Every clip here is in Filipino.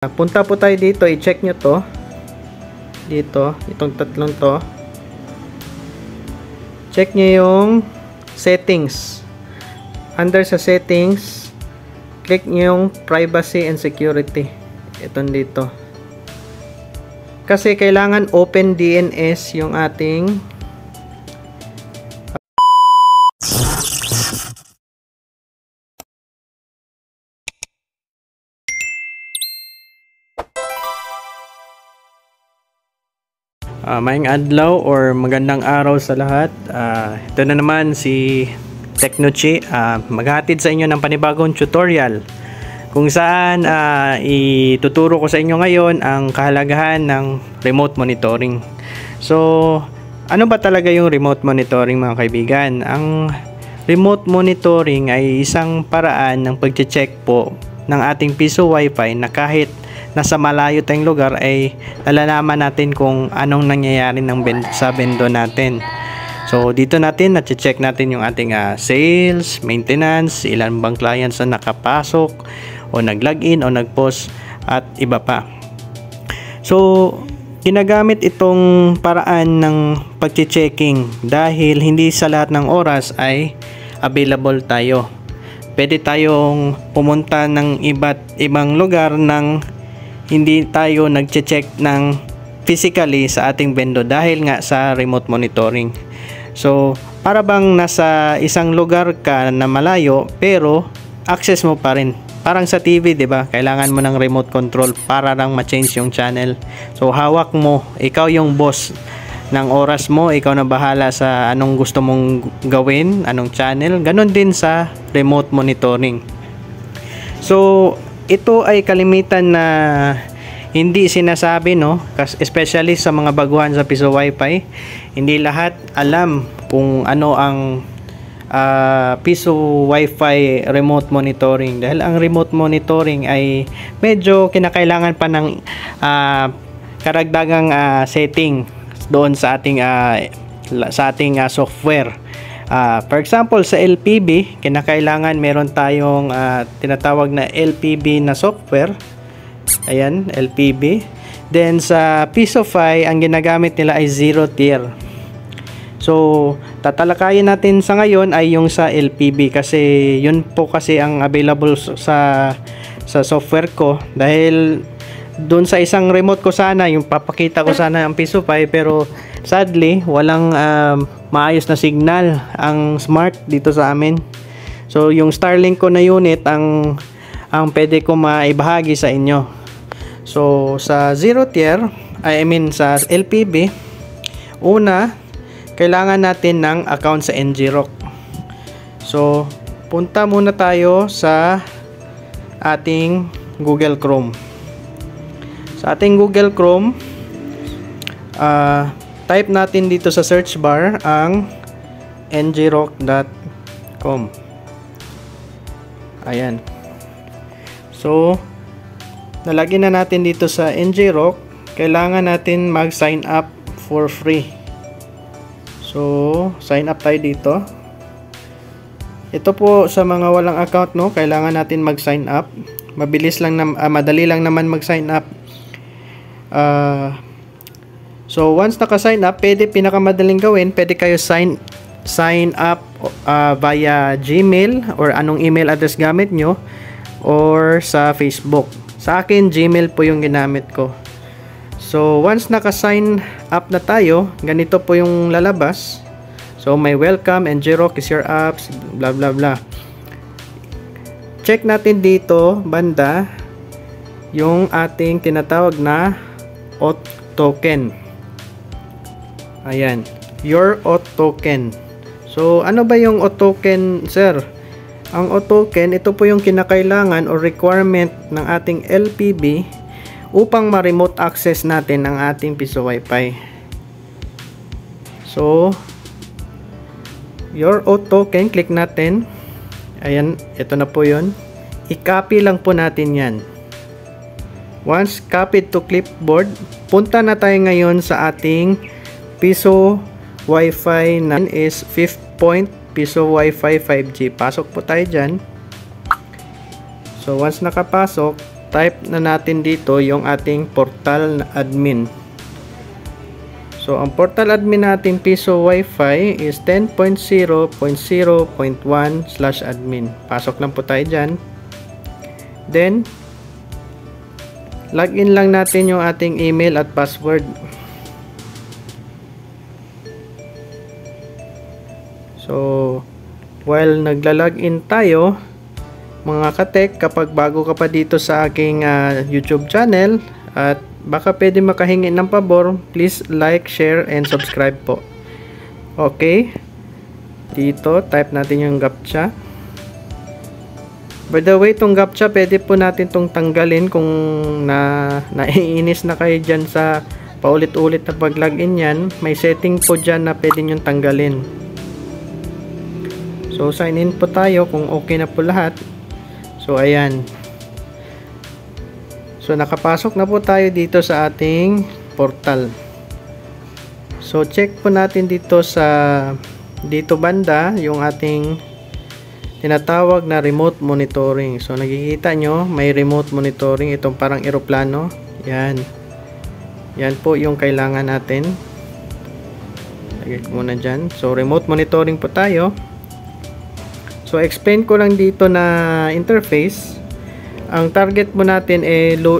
Punta po tayo dito, i-check nyo to. Dito, itong tatlong to. Check nyo yung settings. Under sa settings, click nyo yung privacy and security. Itong dito. Kasi kailangan open DNS yung ating maayong adlaw or magandang araw sa lahat. Ito na naman si Technochi, maghatid sa inyo ng panibagong tutorial kung saan ituturo ko sa inyo ngayon ang kahalagahan ng remote monitoring. So, ano ba talaga yung remote monitoring, mga kaibigan? Ang remote monitoring ay isang paraan ng pag-check po ng ating piso wifi na kahit nasa malayo tayong lugar ay nalalaman natin kung anong nangyayari sa bendo natin. So dito natin na-check natin yung ating sales, maintenance, ilan bang clients na nakapasok o nag-login o nag-post at iba pa. So ginagamit itong paraan ng pag-checking dahil hindi sa lahat ng oras ay available tayo. Pwede tayong pumunta ng iba't ibang lugar ng hindi tayo nagche-check ng physically sa ating bendo dahil nga sa remote monitoring. So, para bang nasa isang lugar ka na malayo pero access mo pa rin. Parang sa TV, 'di ba? Kailangan mo ng remote control para lang ma-change yung channel. So, hawak mo, ikaw yung boss ng oras mo, ikaw na bahala sa anong gusto mong gawin, anong channel. Ganon din sa remote monitoring. So, ito ay kalimitan na hindi sinasabi, no? Especially sa mga baguhan sa piso wifi, hindi lahat alam kung ano ang piso wifi remote monitoring, dahil ang remote monitoring ay medyo kinakailangan pa ng karagdagang setting doon sa ating software. For example, sa LPB, kinakailangan meron tayong tinatawag na LPB na software. Ayan, LPB. Then sa Pisofy, ang ginagamit nila ay 0 tier. So, tatalakayin natin sa ngayon ay yung sa LPB kasi yun po kasi ang available sa software ko, dahil doon sa isang remote ko sana, yung papakita ko sana ang Pisofy, pero sadly walang maayos na signal ang smart dito sa amin. So yung Starlink ko na unit ang pwede ko maibahagi sa inyo. So sa 0 tier, I mean sa LPB, una kailangan natin ng account sa NGROC. So punta muna tayo sa ating Google Chrome. Sa ating Google Chrome, type natin dito sa search bar ang ngroc.com. Ayan. So, nalagyan na natin dito sa ngroc. Kailangan natin mag-sign up for free. So, sign up tayo dito. Ito po sa mga walang account, no, kailangan natin mag-sign up. Mabilis lang madali lang naman mag-sign up. So once naka-sign up, pinakamadaling gawin, pwede kayo sign up via Gmail or anong email address gamit nyo, or sa Facebook. Sa akin, Gmail po yung ginamit ko. So once naka-sign up na tayo, ganito po yung lalabas. So may welcome, NGROC is your apps, blah blah blah. Check natin dito banda yung ating tinatawag na auth token. Ayan, your auth token. So ano ba yung auth token, sir? Ang auth token, ito po yung kinakailangan o requirement ng ating LPB upang ma-remote access natin ang ating piso wifi. So your auth token, click natin. Ayan, ito na po yun. I-copy lang po natin yan. Once copied to clipboard, punta na tayo ngayon sa ating piso wifi na is 5th point piso wifi 5G. Pasok po tayo dyan. So once nakapasok, type na natin dito yung ating portal admin. So ang portal admin natin Piso Wi-Fi is 10.0.0.1/admin. Pasok lang po tayo dyan. Then login lang natin yung ating email at password. So while nagla-login tayo, mga katek, kapag bago ka pa dito sa aking YouTube channel at baka pwede makahingi ng pabor, please like, share, and subscribe po. Okay, dito type natin yung CAPTCHA. By the way, itong CAPTCHA pwede po natin itong tanggalin kung naiinis na kayo dyan sa paulit-ulit na pag-login yan. May setting po dyan na pwede nyo tanggalin. So sign in po tayo kung okay na po lahat. So ayan. So nakapasok na po tayo dito sa ating portal. So check po natin dito banda yung ating tinatawag na remote monitoring. So nakikita nyo may remote monitoring, itong parang eroplano. Yan. Yan po yung kailangan natin. Lagay ko muna dyan. So remote monitoring po tayo. So explain ko lang dito na interface. Ang target mo natin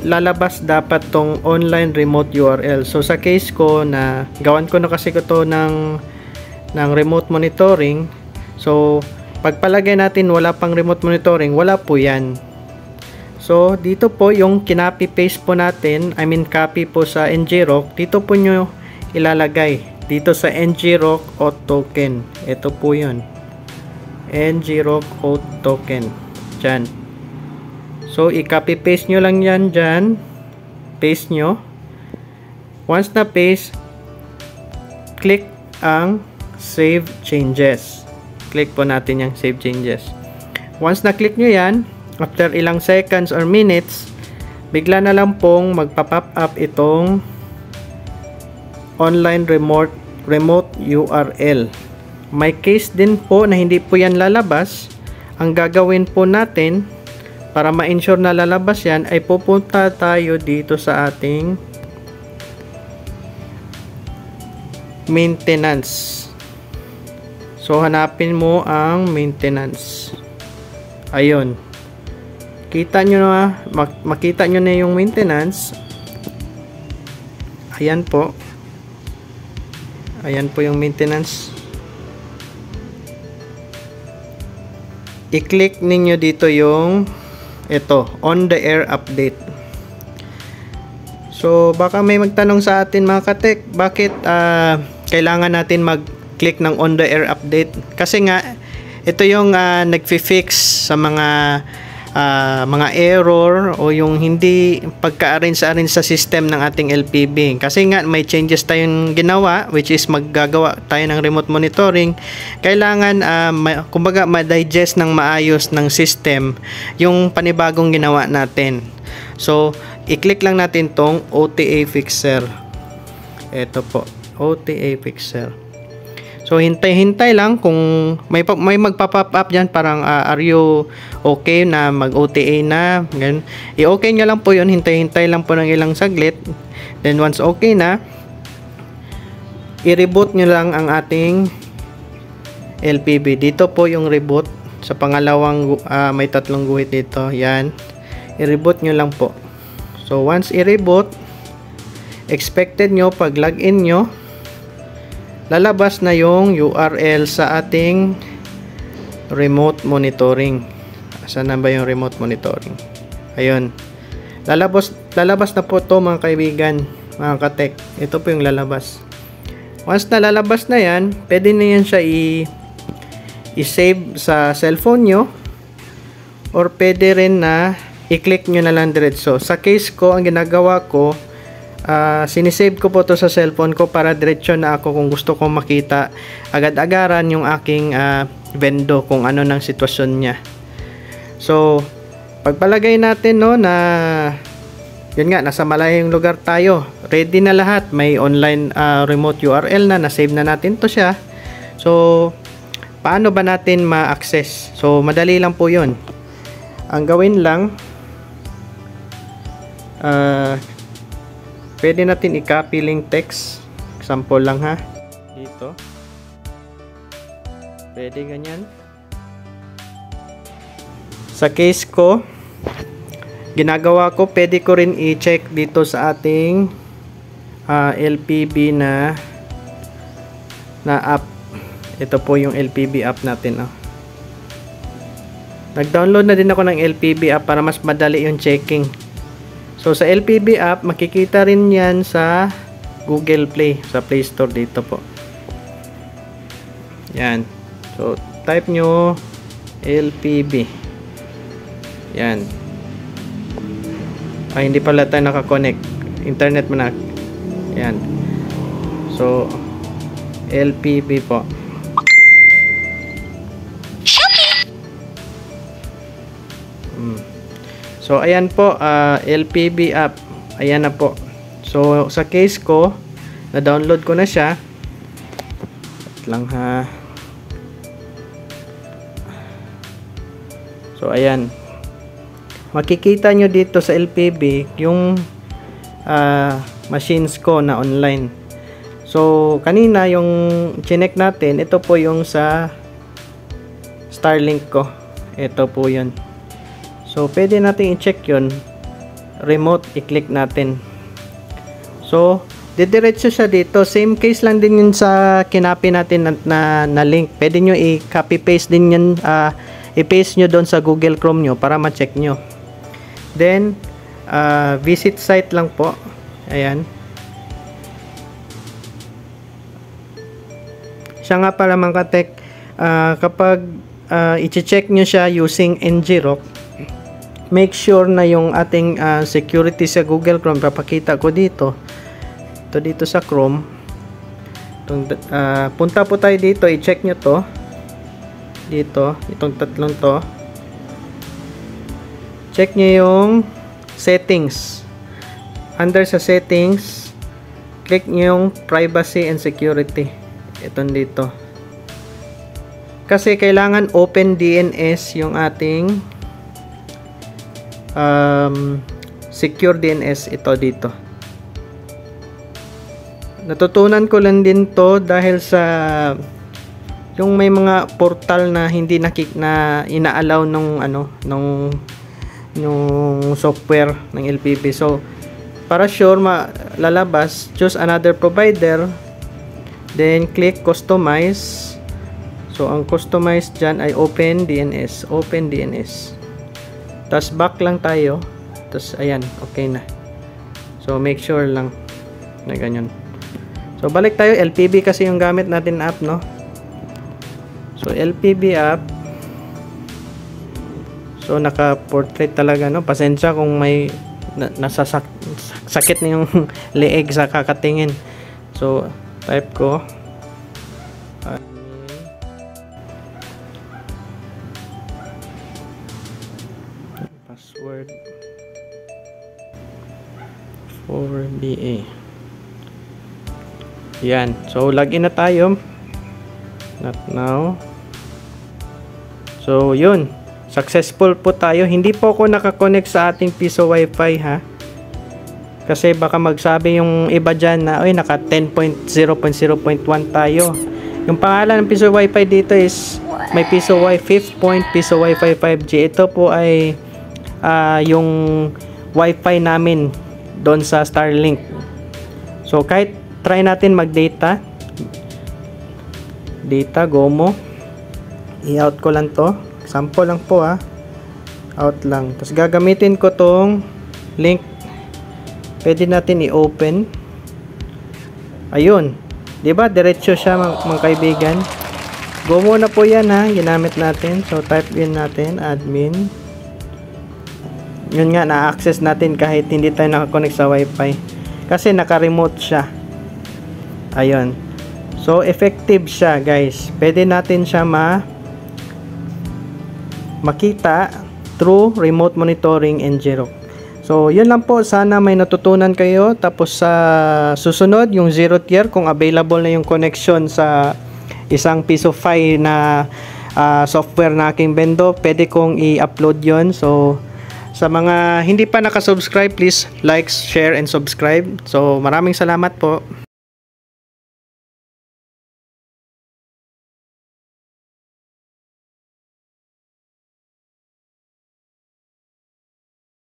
lalabas dapat tong online remote URL. So sa case ko na gawan ko na kasi ko to ng remote monitoring. So pagpalagay natin wala pang remote monitoring, wala po yan. So dito po yung kinopy paste po natin, I mean copy po sa ngrok, dito po nyo ilalagay dito sa ngrok auth token. Ito po yun, ngrok auth token dyan. So i-copy paste nyo lang yan dyan, paste nyo. Once na paste, click ang save changes. Click po natin yung save changes. Once na click nyo yan, after ilang seconds or minutes, bigla na lang pong magpa-pop up itong online remote URL. May case din po na hindi po yan lalabas. Ang gagawin po natin para ma-ensure na lalabas yan ay pupunta tayo dito sa ating maintenance. So hanapin mo ang maintenance. Ayun. Kita nyo na, makita nyo na yung maintenance. Ayan po. Ayan po yung maintenance. I-click ninyo dito yung ito, on the air update. So baka may magtanong sa atin mga katek, bakit kailangan natin mag-click ng on the air update? Kasi nga ito yung nagfi-fix sa mga error o yung hindi pagka-arrange sa system ng ating LPB. Kasi nga may changes tayong ginawa, which is maggagawa tayo ng remote monitoring. Kailangan kumbaga ma-digest ng maayos ng system yung panibagong ginawa natin. So i-click lang natin tong OTA fixer. Ito po, OTA fixer. So hintay-hintay lang kung may magpa-pop up diyan parang are you okay na mag-OTA na, ganun. I-okay nyo lang po 'yon, hintay-hintay lang po ng ilang saglit. Then once okay na, i-reboot nyo lang ang ating LPB. Dito po yung reboot sa pangalawang may tatlong guhit dito. Yan. I-reboot nyo lang po. So once i-reboot, expected nyo pag login nyo, lalabas na yung URL sa ating remote monitoring. Saan na ba yung remote monitoring? Ayun. Lalabas na po to mga kaibigan, mga katek. Ito po yung lalabas. Once na lalabas na yan, pwede na yan siya i-save sa cellphone nyo, or pwede rin na i-click nyo na lang diretso. Sa case ko, ang ginagawa ko, sinisave ko po to sa cellphone ko para diretso na ako kung gusto kong makita agad-agaran yung aking vendo kung ano ng sitwasyon niya. So pagpalagay natin no na yun nga, nasa malayong lugar tayo, ready na lahat, may online remote URL na save na natin to siya. So paano ba natin ma-access? So madali lang po yun. Ang gawin lang, Pwede natin i-copy link text. Example lang ha. Dito. Pwede ganyan. Sa case ko, ginagawa ko, pwede ko rin i-check dito sa ating LPB na app. Ito po yung LPB app natin. Nag-download na din ako ng LPB app para mas madali yung checking. So sa LPB app, makikita rin yan sa Google Play, sa Play Store dito po. Yan. So type nyo LPB. Yan. Hindi pala tayo nakakonect. Internet mo na. Yan. So LPB po. So ayan po, LPB app. Ayan na po. So sa case ko, na-download ko na siya. At lang ha. So ayan. Makikita nyo dito sa LPB yung machines ko na online. So kanina yung chinek natin, ito po yung sa Starlink ko. Ito po yun. So pwede natin i-check yun. Remote, i-click natin. So didiretso siya dito. Same case lang din yun sa kinapi natin na link. Pwede nyo i-copy paste din yun, i-paste nyo doon sa Google Chrome nyo para ma-check nyo. Then visit site lang po. Ayan. Siya nga pala mga katek, kapag i-check nyo siya using ngrok, make sure na yung ating security sa Google Chrome, papakita ko dito. Ito dito sa Chrome. Punta po tayo dito, i-check nyo to. Dito, itong tatlong to. Check nyo yung settings. Under sa settings, click nyo yung privacy and security. Itong dito. Kasi kailangan open DNS yung ating secure DNS, ito dito. Natutunan ko lang din to dahil sa yung may mga portal na hindi na ina-allow nung software ng LPB. So para sure lalabas, choose another provider, then click customize. So ang customize dyan ay open DNS. Tapos back lang tayo. Tapos ayan, okay na. So make sure lang na ganyan. So balik tayo, LPB kasi yung gamit natin app, no? So LPB app. So naka-portrait talaga, no? Pasensya kung may sakit na yung leeg sa kakatingin. So type ko password 4BA. Yan. So login na tayo. Not now. So yun. Successful po tayo. Hindi po ako nakakonect sa ating piso wifi ha. Kasi baka magsabi yung iba dyan na naka 10.0.0.1 tayo. Yung pangalan ng piso wifi dito is may piso wifi 5th point, piso wifi 5G. Ito po ay yung wifi namin doon sa Starlink. So kahit try natin mag-data. Data, GOMO. I-out ko lang to. Sample lang po ha. Out lang. Tapos gagamitin ko tong link. Pwede natin i-open. Ayun. Diba? Diretso siya mga kaibigan. GOMO na po yan ha. Ginamit natin. So type in natin. Admin. Yun nga. Na-access natin kahit hindi tayo nakakonect sa wifi. Kasi naka-remote siya. Ayun. So effective siya guys. Pwede natin siya makita through remote monitoring and ngrok. So yun lang po, sana may natutunan kayo. Tapos sa susunod yung 0th year, kung available na yung connection sa isang piso fi na software na aking bendo, pwede kong i-upload yon. So Sa mga hindi pa nakasubscribe, please like, share, and subscribe. So maraming salamat po.